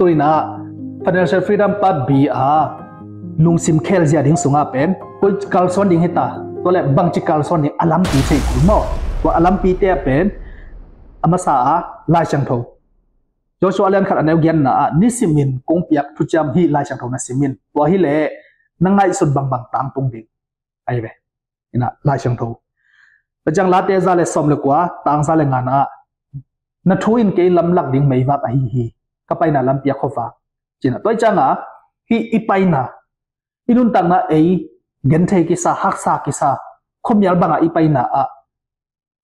ตัวน่ะ financial freedom ปับบีลุงซิมเคลเซียดิ้งสุงอาเป็นก็การสอนดิ้งให้ตาตัวแหละบางจิการสอนดิ้งอลัมปีเทกุลมอว่าอลัมปีเตเป็นอามาสาลายช่างโทโจชัวเลียนขัดอันเดียวกันนะนิสิมินกงเปียกทุจามฮีลายช่างโทนิสิมินตัวฮีเล่นั่งไงสุดบางตามตรงดิ่งไอ้เว้ยนะลายช่างโทประจังลาเตซาเลสอมเลกว่าต่างซาเลงานะนัทวินเกยลำลักดิ่งไม่วักฮีก็ไปน่ะลำเปียกขฟ้าจีน่ะตัวจังฮีอีไปน่ะอินุนตังน่ะเเงินเทกิสาฮักซากิสาคมยัลบังอีไปน่ะ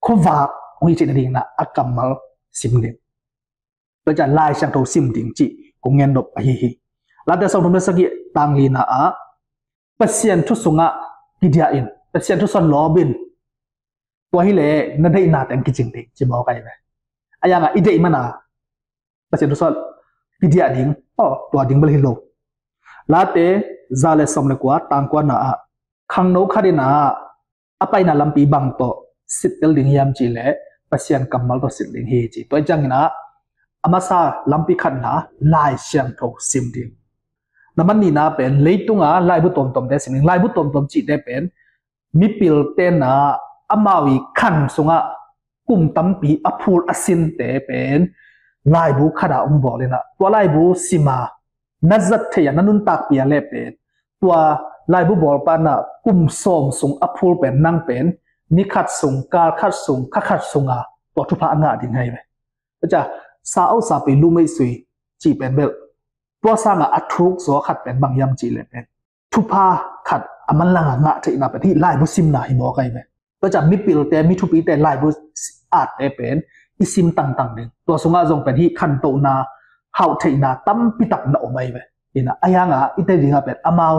ขฟ้าองค์จีนดิ่งน่ะอักกัมมัลซิมดิ่งตัวจังลายช่างโทซิมดิ่งจีกงเงินดบฮีลาเตสอมทุนสกิต่างลีน่ะเปอร์เซ็นต์ทุสุงะกิดียอินเปอร์เซ็นต์ทุสันลอบินตัวฮิเล่นั่นได้นาแต่งกิจดิ่งจีบอกไงไหมไอ้ยังอีเดย์มันเปอร์เซ็นต์ทุสันกิดียดิ่งตัวดิ่งเบลฮิโลลาเตซาเลสอมเลกว่าต่างกว่าน่ะขังโนคาดิน่ะไปน่ะลำปีบังโตสิทธิ์ดิ่งยามจีเล่เปอร์เซ็นต์กัมมัลโตสิทธิ์ดิ่งเฮจีตัวจังน่ะอามาซาลำปีขันน่ะลายเชียงโตซิมดิ่งนั่นมันนี่น่ะเป็นเลยตุงลายบุตรตอมเดสิมิงลายบุตรตอมจีเดเป็นมีปิลเตน่ะอามาวิขันสุงกุมตั้มปีอภูลอสินเตเป็นลายบุขดาองบอกเลยนะตัวลายบุสิมานัดเทียนนุนตักเปียเล่เป็นตัวลายบุบอกปานะกุมสมสุงอภูลเป็นนั่งเป็นนิคัดสุงกาลคัดสุงขัดสุงตัวทุพะงาดิ่งไงไหมก็จะสาวสาวไปลูไม่สวยจีเป็นเบลตัวสร้างอัตรุกสัวขัดเป็นบางยามจีเลยเป็นทุพะขัดมันลังงะที่น่าเป็นที่ลายบุซิมนาฮิบอกไงไหมก็จะมีปิลแต่มีทุปีแต่ลายบุอาจเป็นอิซิมต่างๆหนึ่งตัวสุงาจงเป็นที่ขันโตนาเฮาเทนาตั้มปิตักนาออกมาไหมนี่นะไอ้ยังอิตาลีเป็นอามาว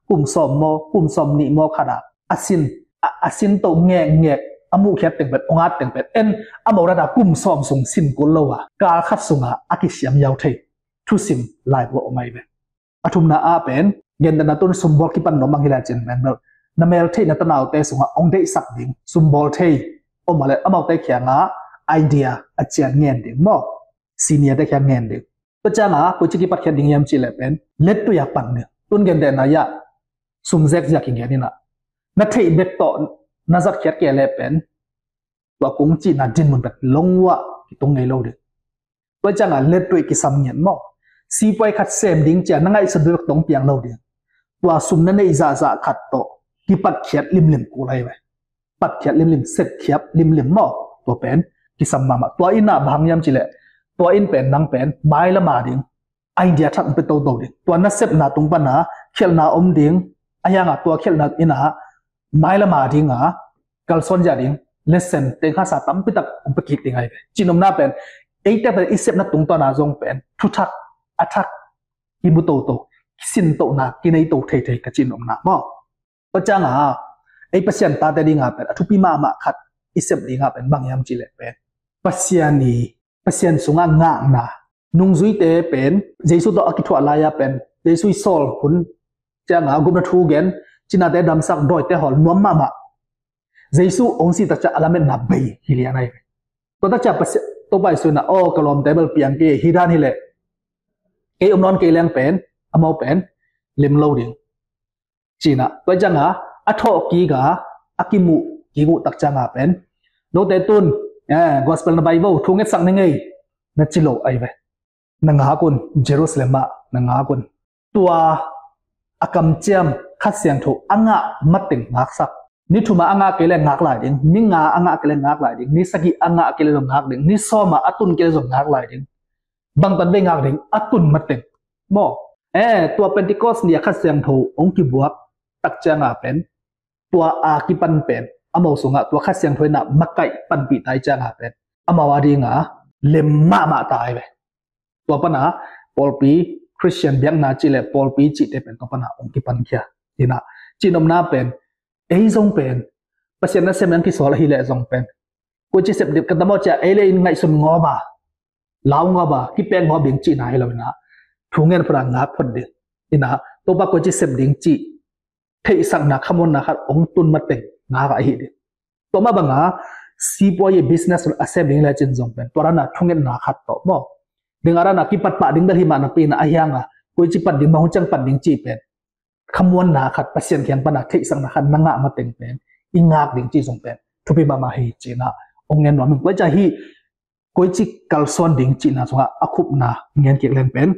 กุมสมโมกุมสมนิโมขดาอาซินโตเงะอามุขยัดแต่งเป็นองอาแต่งเป็นอามาวระดับกุมสมสุงสินกุลโลวะกาขัดสุงอากิเสียมยาวเททุสิมลายบุออกมาไหมอทุมนาเป็นเงินนัตุนสมบูรณ์กิปันนมังฮิลาจินแมนเบลนั่นเมลเทนัตนาเอาแต่สุงองเดสักดิ่งสมบูรณ์เทออกมาเลยอามาวแต่เขียงไอเดียอาจารย์เงินดิ่งมั้งซีเนียแต่เขียงเงินดิ่งก็จะกูจะกิปัดเขียนดิ่งยามจีเล่เป็นเล็ดตัวอยากปั่นเนี่ยตุนเงินเดนนายะสุมเซกอยากเงี้ยนี่นะนัทเทเด็กโตนัจัดเขียนเกล่เป็นตัวกุ้งจีน่าจินมันเป็นลงวะที่ตรงไงเราดิ่งก็จะเล็ดตัวกิสามเงินมั้งซีไปขัดเซมดิ่งจะนั่งไอ้สะดวกตรงเปียงเราดิ่งตัวสุมนั่นในจะขัดโตกิปัดเขียนริมกูอะไรไปปัดเขียนริมเสร็จเขียบริมมั้งตัวเป็นกิสามมาตัวอิน่าบางยามจีเล่ตัวอินเป็นนังเป็นใบละมาดิ่งไอเดียทักเป็นโตดิ่งตัวนัดเซฟนาตรงปัญหาเขียนนาดิ่งไอ้ยังตัวเขียนนาอิน่าใบละมาดิ่งกัลซอนจาดิ่งเลสเซนเต็งข้าสาตั้มปิตักไปคิดดิ่งไงไปจีนอมน่าเป็นแต่เป็นอิเซฟนาตรงตัวนาจงเป็นทุทักอัทักกิบุโตสินโตนากินไอโตเทกับจีนอมน่าบ่ก็จังเปอร์เซ็นต์ตาแต่ดิ่งเป็นทุพีมาขัดอิเซฟดิ่งเป็นบางยามจีเล่เป็นเปอร์เซ็นต์สุงงะนะนุ่งซุยเตเป็นเจสุตัวอักิทวาลายเป็นเจสุยโซลคุณจะกุมนาทูเกนจินาเตดำสักดอยเตหอลนวมมาเจสุองค์สิตาจะอลาเมนนับเบยฮิเลียนไอตัวตาจะตัวไปสุนะกลอมเตเบิลเปียงเกฮิดานิเลอมนอนเกลียงเป็นอมาวเป็นเลมโลดิงจีน่ะตัวจังอัทโอกีกาอากิมุตักจังเป็นโนเตตุนGospel na Bible thunget sang ngai na chilo ai ve nanga kun Jerusalem ma nanga kun tua akam chiam khat siang tho anga mating ngak sak ni thuma anga kele ngak lai ding ni nga anga kele ngak lai ding ni sagi anga kele ngak ding ni soma atun kele ngak lai ding bang tan ve ngak ding atun mating mo tua Pentecost ni khat siang tho ong ki buak tak changa pen tua a ki pan penอามาวสุงตัวขัดเสียงถอยหน้ามักไก่ปันปีตายจ้างเป็นอามาวาดีงาเล็มมาตายไปตัวปนะปอลปีคริสเตียนเบียงนาจิเลปอลปีจิตเป็นตัวปนะองค์กิปันเขียดีนะจีนอมนาเป็นจงเป็นเปอร์เซ็นต์นั้นเซมนั้นที่สอนฮิเลจงเป็นกูจะเสพเด็กกันตั้งแต่เลนไงสุนงอบาลาวงอบาที่เป็นงอเบียงจีนายเรานะทุ่งเงินฝรั่งงาพอดีดีนะตัวปะกูจะเสพเด็กจีเทสังนักขมนนะครับองตุนมาเต็งงาไอ้ดิตัวมาบังซีปอยบิสเนสอาเซบลิงเลจินจงเป็นตัวนั้นทุ่งเงินนาขัดต่อบ่ dengaran akibat pak ding dari mana pina ayanga koi cipat ding mau chang pat ding chi pen khamuan na khat pasien kyang pana thei sang na khan nanga ma teng pen ingak ding chi song pen thupi ba ma hi china ongen no mi koi cha hi koi chi kalson ding chi na songa akhup na ngen kek len pen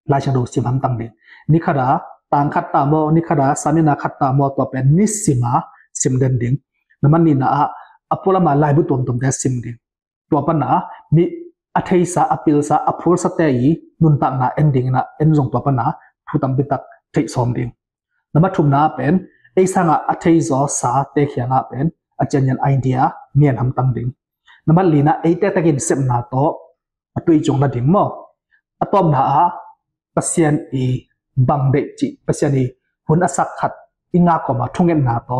la cha do sim ham tang ding ni khara tang khat ta mo ni khara samina khat ta mo to pen ni sima sim den ding naman ni na apola ma lai bu tom tom da sim ding to pa na mi athei sa apil sa aphur sa te yi nun tak na ending na enjong to pa na thutam bitak thei som ding nama thum na pen ei sanga athei zo sa te khianga pen achanyan idea mian ham tam ding nama lina ei te takin sem na to atui chong na ding mo atom na a pasien e bang de chi pasien e hun asak khat inga ko ma thungen na to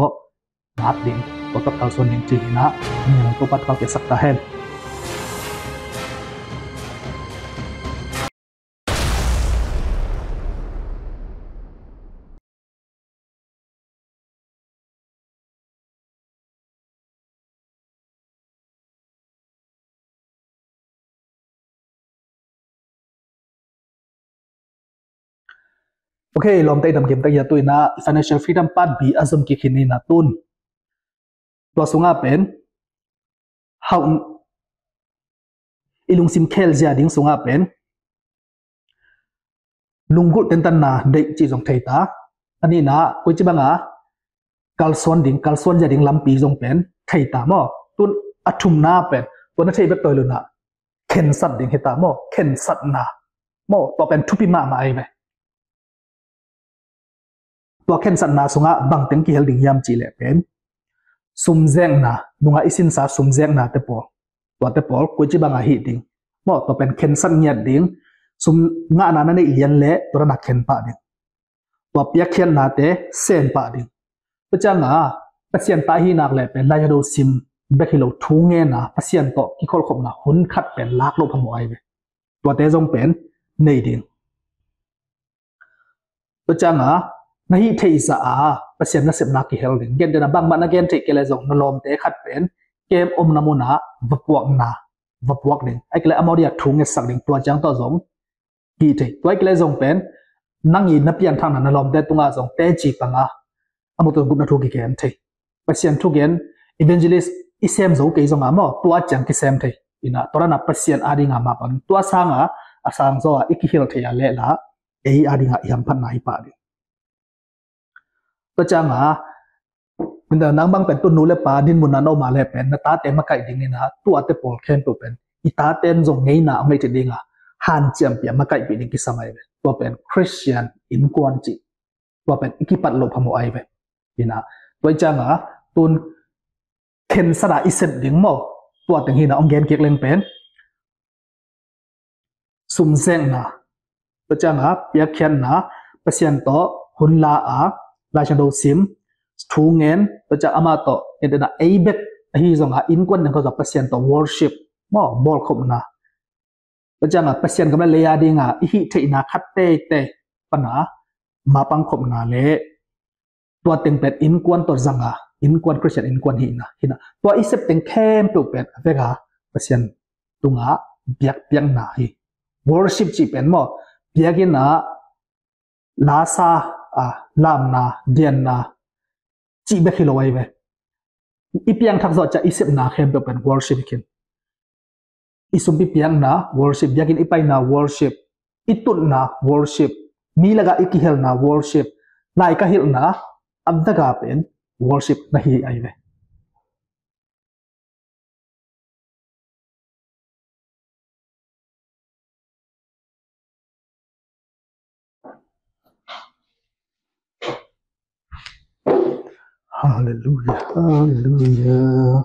mat ding to ta kal son ding chi na nyang to pat ka ke sakta hen okay lom tay dam game tay yatui na financial freedom part b azum ki khini na tun to sunga pen how ilung sim khel zia ding sunga pen lunggu tentan na dei chi jong thei ta ani na koi chi banga kalson zia ding lampi jong pen thei ta mo tun athum na pen to na thei bek toy lu na khen sat ding heta mo khen sat na mo to pen thupi ma ma ai ve to khen sat na sunga bang teng ki hel ding yam chi le pen sum zeng na nunga isin sa sum zeng na te pol ko chi banga hi ding mo to pen khen san nyat ding sum nga na na nei lian le to na khen pa ding to pia khen na te sen pa ding to changa pasien ta hi nak le pen la ya do sim bekilo thu nge na pasien to ki khol khom na hun khat pen lak lo phamo ai ve to te jong pen nei ding to changa nahi thei sa a pasien na sep na ki hel ding gen de na bang ma na gen thei kele jong na lom te khat pen kem om namuna vapuak ding ai kele amodia thung nge sak ding to chang to jong ki thei toy kele jong pen nangi na pian thang na lom te tunga jong te chi panga amoto gup na thu ki ken thei pasien thu gen evangelist isem zo ke jong amo to chang ki sem thei ina torana pasien adinga ma pan to sanga asang zo iki hil thei le la ei adinga yam phan nai pa ding to changa minda nang bang pen tu nu le pa din mun na no ma le pen na ta te ma kai ding ni na tu ate pol khen tu pen I ta ten zong ngei na ngai te dinga han chiam pia ma kai pi ding ki samai ve to pen christian in kwan chi to pen ikipat lo phamo ai ve ina toi changa tun khen sara isep ding mo to teng hi na ong gen kek leng pen sum zeng na to changa pia khen na pasien to hun la a la chan do sim thu ngen to cha ama to edena aibek hi zonga in kwan nang ko pasien to worship mo bol khom na to cha ma pasien kam le ya dinga hi thei na khat te pana ma pang khom na le to teng pet in kwan to zanga in kwan christian in kwan hi na to isep teng khem to pet avega pasien tunga biak piang na hi worship chi pen mo biagin na lasa lam na dian na chi be khilo ai ve ipiang thak zo cha isep na khem pe pen worship kin isum piang na worship yakin ipai na worship itun na worship mi laga ikihel na worship lai ka hil na abdaga pen worship na hi ai ve hallelujah hallelujah